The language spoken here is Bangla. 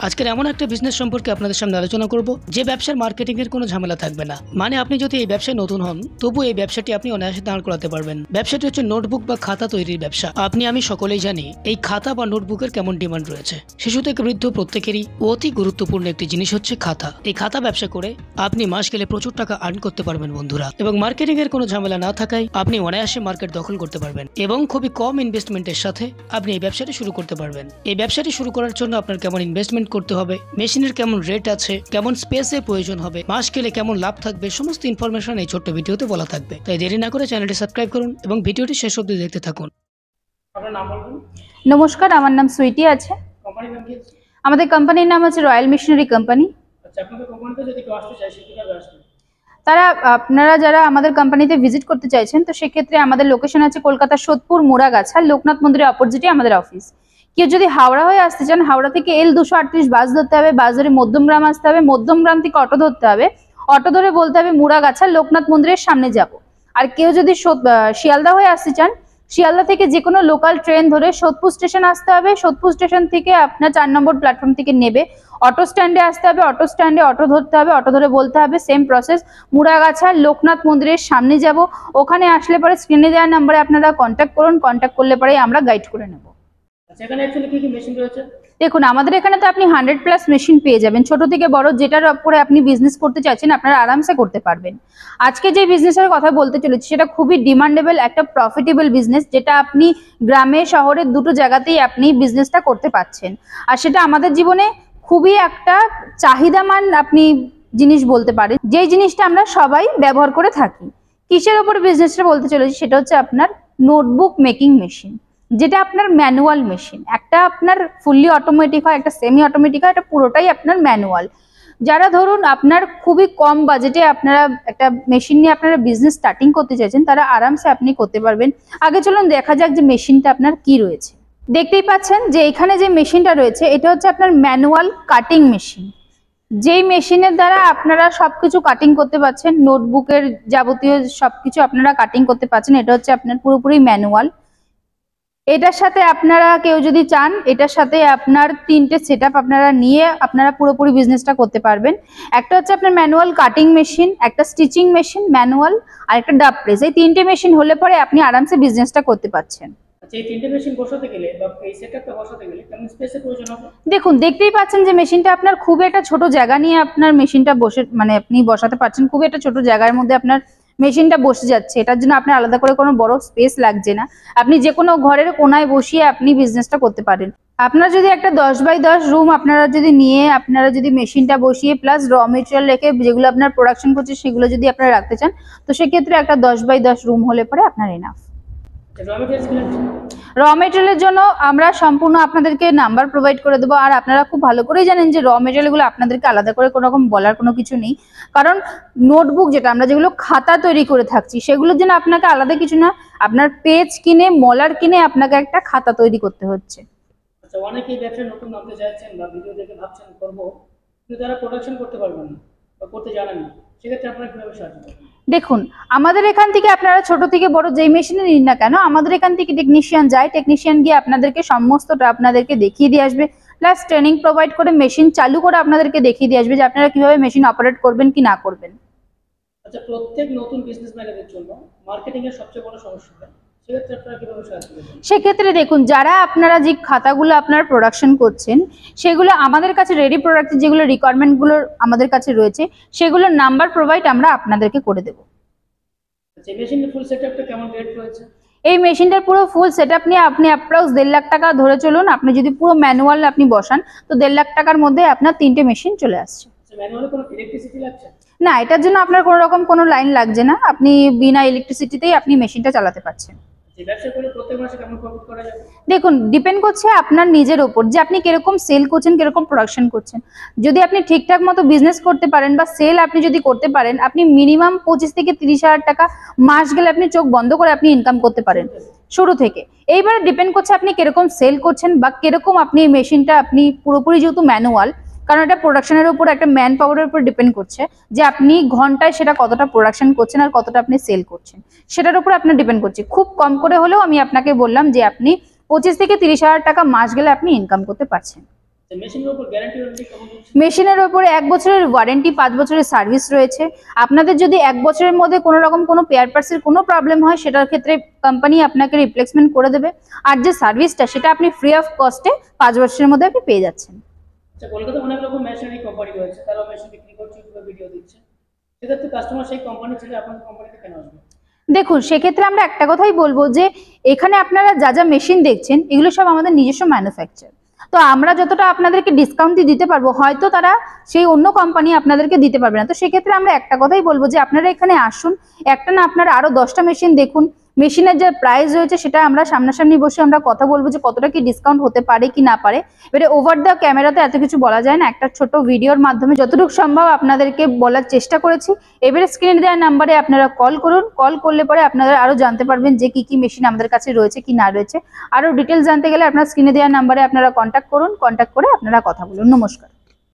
আজকের এমন একটা বিজনেস সম্পর্কে আপনাদের সামনে আলোচনা করব যে ব্যবসার মার্কেটিং এর কোনো ঝামেলা থাকবে না। মানে আপনি যদি এই ব্যবসায় নতুন হন তবু এই ব্যবসাটি আপনি অনায়াসে দাঁড় করাতে পারবেন। ব্যবসাটি হচ্ছে নোটবুক বা খাতা তৈরির ব্যবসা। আমি সকলেই জানি এই খাতা বা নোটবুকের কেমন ডিমান্ড রয়েছে। শিশু থেকে বৃদ্ধ প্রত্যেকেরই অতি গুরুত্বপূর্ণ একটি জিনিস হচ্ছে খাতা। এই খাতা ব্যবসা করে আপনি মাস গেলে প্রচুর টাকা আর্ন করতে পারবেন বন্ধুরা, এবং মার্কেটিং এর কোনো ঝামেলা না থাকায় আপনি অনায়াসে মার্কেট দখল করতে পারবেন এবং খুবই কম ইনভেস্টমেন্টের সাথে আপনি এই ব্যবসাটি শুরু করতে পারবেন। এই ব্যবসাটি শুরু করার জন্য আপনার কেমন ইনভেস্টমেন্ট করতে হবে, মেশিনের কেমন রেট আছে, কেমন স্পেসের প্রয়োজন হবে, মাস গেলে কেমন লাভ থাকবে, সমস্ত ইনফরমেশন এই ছোট্ট ভিডিওতে বলা থাকবে। তাই দেরি না করে চ্যানেলটি সাবস্ক্রাইব করুন এবং ভিডিওটি শেষ অবধি দেখতে থাকুন। আপনার নাম বলুন। নমস্কার, আমার নাম সুইটি আছে। কোম্পানির নাম কি? আমাদের কোম্পানির নাম আছে রয়্যাল মিশনারি কোম্পানি। আচ্ছা, আপনাদের কোম্পানিতে যদি কেউ আসতে চায় সে কিভাবে আসবে? আপনারা যারা আমাদের কোম্পানিতে ভিজিট করতে চাইছেন তো সেক্ষেত্রে আমাদের লোকেশন আছে কলকাতা সোদপুর মোড়াগাছা, লোকনাথ মন্দিরের অপোজিটে আমাদের অফিস। কেউ যদি হাওড়া হয়ে আসতে চান, হাওড়া থেকে L238 বাস ধরতে হবে, বাস ধরে মধ্যমগ্রাম আসতে হবে, মধ্যমগ্রাম থেকে অটো ধরতে হবে, অটো ধরে বলতে হবে মোড়াগাছা, লোকনাথ মন্দিরের সামনে যাব। আর কেউ যদি শিয়ালদা হয়ে আসতে চান, শিয়ালদা থেকে যে কোনো লোকাল ট্রেন ধরে সোদপুর স্টেশন আসতে হবে। সোদপুর স্টেশন থেকে আপনার 4 নম্বর প্ল্যাটফর্ম থেকে নেবে অটো স্ট্যান্ডে আসতে হবে, অটো স্ট্যান্ডে অটো ধরতে হবে, অটো ধরে বলতে হবে সেম প্রসেস মুড়াগাছা লোকনাথ মন্দিরের সামনে যাব। ওখানে আসলে পরে স্ক্রিনে দেওয়া নাম্বারে আপনারা কন্ট্যাক্ট করুন, কন্ট্যাক্ট করলে পরে আমরা গাইড করে নেব। আচ্ছা, এখানে অ্যাকচুয়ালি কি কি মেশিন রয়েছে? দেখুন, আমাদের এখানে তো আপনি 100+ মেশিন পেয়ে যাবেন। ছোট থেকে বড় যেটার উপরে আপনি বিজনেস করতে চাইছেন আপনারা আরামসে করতে পারবেন। আজকে যে বিজনেসের কথা বলতে চলেছি সেটা খুবই ডিমান্ডেবল একটা প্রফিটেবল বিজনেস, যেটা আপনি গ্রামে শহরে দুটো জায়গাতেই আপনি বিজনেসটা করতে পারছেন। আর সেটা আমাদের জীবনে খুবই একটা চাহিদামান আপনি জিনিস বলতে পারেন, যেই জিনিসটা আমরা সবাই ব্যবহার করে থাকি। কিসের উপর বিজনেসটা বলতে চলেছি সেটা হচ্ছে আপনার নোটবুক মেকিং মেশিন, যেটা আপনার ম্যানুয়াল মেশিন। একটা আপনার ফুললি অটোমেটিক হয়, একটা সেমি অটোমেটিক হয়, এটা পুরোটাই আপনার ম্যানুয়াল। যারা ধরুন আপনার খুবই কম বাজেটে আপনারা একটা মেশিন নিয়ে আপনারা বিজনেস স্টার্টিং করতে চাইছেন, তারা আরামসে আপনি করতে পারবেন। আগে চলুন দেখা যাক যে মেশিনটা আপনার কি রয়েছে। দেখতেই পাচ্ছেন যে এখানে যে মেশিনটা রয়েছে এটা হচ্ছে আপনার ম্যানুয়াল কাটিং মেশিন। যেই মেশিনের দ্বারা আপনারা সবকিছু কাটিং করতে পারছেন, নোটবুকের যাবতীয় সবকিছু আপনারা কাটিং করতে পারছেন। এটা হচ্ছে আপনার পুরোপুরি ম্যানুয়াল। এটার সাথে আপনারা কেউ যদি চান, এটার সাথে আপনার 3টে সেটআপ আপনারা নিয়ে আপনারা পুরোপুরি বিজনেসটা করতে পারবেন। একটা হচ্ছে আপনার ম্যানুয়াল কাটিং মেশিন, একটা স্টিচিং মেশিন ম্যানুয়াল, আর একটা ডাব প্রেস। এই 3টে মেশিন হলে পরে আপনি আরামসে বিজনেসটা করতে পারছেন। আচ্ছা, এই 3টে মেশিন বসাতে গেলে বা এই সেটআপটা বসাতে গেলে কেমন স্পেসের প্রয়োজন হবে? দেখুন, দেখতেই পাচ্ছেন যে মেশিনটা আপনার খুব একটা ছোট জায়গা নিয়ে আপনার মেশিনটা আপনি বসাতে পারছেন। খুব একটা ছোট জায়গার মধ্যে আপনার মেশিনটা বসে যাচ্ছে। এটার জন্য আপনার আলাদা করে কোনো বড় স্পেস লাগছে না। আপনি যে কোনো ঘরের কোনায় বসিয়ে আপনি বিজনেসটা করতে পারেন। আপনার যদি একটা 10x10 রুম আপনারা যদি নিয়ে আপনারা যদি মেশিনটা বসিয়ে প্লাস র মেটেরিয়াল রেখে যেগুলো আপনার প্রোডাকশন করছে সেগুলো যদি আপনারা রাখতে চান, তো সেক্ষেত্রে একটা 10x10 রুম হলে পরে আপনার এনাফ। র মেটেরিয়ালের জন্য আমরা সম্পূর্ণ আপনাদেরকে নাম্বার প্রোভাইড করে দেবো। আর আপনারা খুব ভালো করেই জানেন যে র মেটেরিয়ালগুলো আপনাদেরকে আলাদা করে কোনো রকম বলার কোনো কিছু নেই, কারণ নোটবুক যেটা আমরা যেগুলো খাতা তৈরি করে থাকছি সেগুলোর জন্য আপনাকে আলাদা কিছু না, আপনার পেজ কিনে মলার কিনে আপনাকে একটা খাতা তৈরি করতে হচ্ছে। আচ্ছা, অনেকেই ব্যবসায় নতুন নামতে চাইছেন বা ভিডিও দেখে ভাবছেন করবো, কিন্তু তারা প্রোডাকশন করতে পারবেন না বা করতে জানেন না, সেক্ষেত্রে আপনারা কিভাবে সাহায্য করবেন? দেখুন, আমাদের এখান থেকে আপনারা ছোট থেকে বড় যেই মেশিনে নিন না কেন, আমাদের এখান থেকে টেকনিশিয়ান যায়, টেকনিশিয়ান গিয়ে আপনাদেরকে সমস্তটা আপনাদেরকে দেখিয়ে দিয়ে আসবে, প্লাস ট্রেনিং প্রোভাইড করে মেশিন চালু করে আপনাদেরকে দেখিয়ে দিয়ে আসবে যে আপনারা কিভাবে মেশিন অপারেট করবেন কি না করবেন। আচ্ছা, প্রত্যেক নতুন বিজনেসম্যানের জন্য মার্কেটিং এর সবচেয়ে বড় সমস্যা, সেক্ষেত্রে আপনারা কিভাবে সাহায্য করবেন? সেক্ষেত্রে দেখুন, যারা আপনারা যে খাতাগুলো আপনারা প্রোডাকশন করছেন সেগুলো আমাদের কাছে রেডি প্রোডাক্ট, যেগুলো রিকোয়ারমেন্টগুলো আমাদের কাছে রয়েছে সেগুলোর নাম্বার প্রোভাইড আমরা আপনাদেরকে করে দেবো। আচ্ছা, মেশিনের ফুল সেটআপটা কেমন রেট রয়েছে? এই মেশিনটার পুরো ফুল সেটআপ নিয়ে আপনি অ্যাপ্রক্স 1.5 লাখ টাকা ধরে চলুন। আপনি যদি পুরো ম্যানুয়াল আপনি বসান তো 1.5 লাখ টাকার মধ্যে আপনার 3টে মেশিন চলে আসছে। ম্যানুয়ালে কোনো ইলেকট্রিসিটি লাগছে না, এটার জন্য আপনার কোনো রকম কোনো লাইন লাগছে না, আপনি বিনা ইলেকট্রিসিটিতেই আপনি মেশিনটা চালাতে পারছেন। ব্যবসা করে প্রত্যেক মাসে কেমন প্রফিট করা যাবে? দেখুন, ডিপেন্ড করছে আপনার নিজের ওপর যে আপনি কিরকম সেল করছেন, কিরকম প্রোডাকশন করছেন। যদি আপনি ঠিকঠাক মতো বিজনেস করতে পারেন বা সেল আপনি যদি করতে পারেন, আপনি মিনিমাম 25 থেকে 30 হাজার টাকা মাস গেলে আপনি চোখ বন্ধ করে আপনি ইনকাম করতে পারেন শুরু থেকে। এইবারে ডিপেন্ড করছে আপনি কিরকম সেল করছেন বা কিরকম আপনি মেশিনটা আপনি পুরোপুরি যেহেতু ম্যানুয়াল, কারণ এটা প্রোডাকশনের উপর একটা ম্যান পাওয়ারের উপর ডিপেন্ড করছে যে আপনি ঘন্টায় সেটা কতটা প্রোডাকশন করছেন আর কতটা আপনি সেল করছেন, সেটার উপর আপনার ডিপেন্ড করছে। খুব কম করে হলেও আমি আপনাকে বললাম যে আপনি 25 থেকে 30 হাজার টাকা মাস গেলে আপনি ইনকাম করতে পারছেন। মেশিনের উপর গ্যারান্টি ওয়ারেন্টি কেমন হচ্ছে? মেশিনের উপরে 1 বছরের ওয়ারেন্টি, 5 বছরের সার্ভিস রয়েছে। আপনাদের যদি 1 বছরের মধ্যে কোনো রকম কোনো পেয়ার পার্টসের কোনো প্রবলেম হয়, সেটার ক্ষেত্রে কোম্পানি আপনাকে রিপ্লেসমেন্ট করে দেবে। আর যে সার্ভিসটা সেটা আপনি ফ্রি অফ কস্টে 5 বছরের মধ্যে আপনি পেয়ে যাচ্ছেন। আচ্ছা, কলকাতায় অনেক রকম মেশিনারি কোম্পানি রয়েছে, তারা মেশিন বিক্রি করছে, ইউটিউবে ভিডিও দিচ্ছে, সেক্ষেত্রে কাস্টমার সেই কোম্পানি ছেড়ে আপনাদের কোম্পানিতে কেন আসবে? দেখুন, সেক্ষেত্রে আমরা একটা কথাই বলবো যে এখানে আপনারা যা যা মেশিন দেখছেন এগুলো সব আমাদের নিজস্ব ম্যানুফ্যাকচার। তো আমরা যতটা আপনাদেরকে ডিসকাউন্ট দিতে পারবো, হয়তো তারা সেই অন্য কোম্পানি আপনাদেরকে দিতে পারবে না। তো সেক্ষেত্রে আমরা একটা কথাই বলবো যে আপনারা এখানে আসুন, একটা না আপনারা আরো 10টা মেশিন দেখুন। মেশিনের যে প্রাইস রয়েছে সেটা আমরা সামনাসামনি বসে আমরা কথা বলবো যে কতটা কি ডিসকাউন্ট হতে পারে কি না পারে। এবারে ওভার দ্য ক্যামেরাতে এত কিছু বলা যায় না, একটা ছোট ভিডিওর মাধ্যমে যতটুকু সম্ভব আপনাদেরকে বলার চেষ্টা করেছি। এবারে স্ক্রিনে দেওয়া নাম্বারে আপনারা কল করুন, কল করলে পরে আপনারা আরো জানতে পারবেন যে কি কি মেশিন আমাদের কাছে রয়েছে কি না রয়েছে। আরো ডিটেলস জানতে গেলে আপনারা স্ক্রিনে দেওয়া নাম্বারে আপনারা কন্ট্যাক্ট করুন, কন্ট্যাক্ট করে আপনারা কথা বলুন। নমস্কার।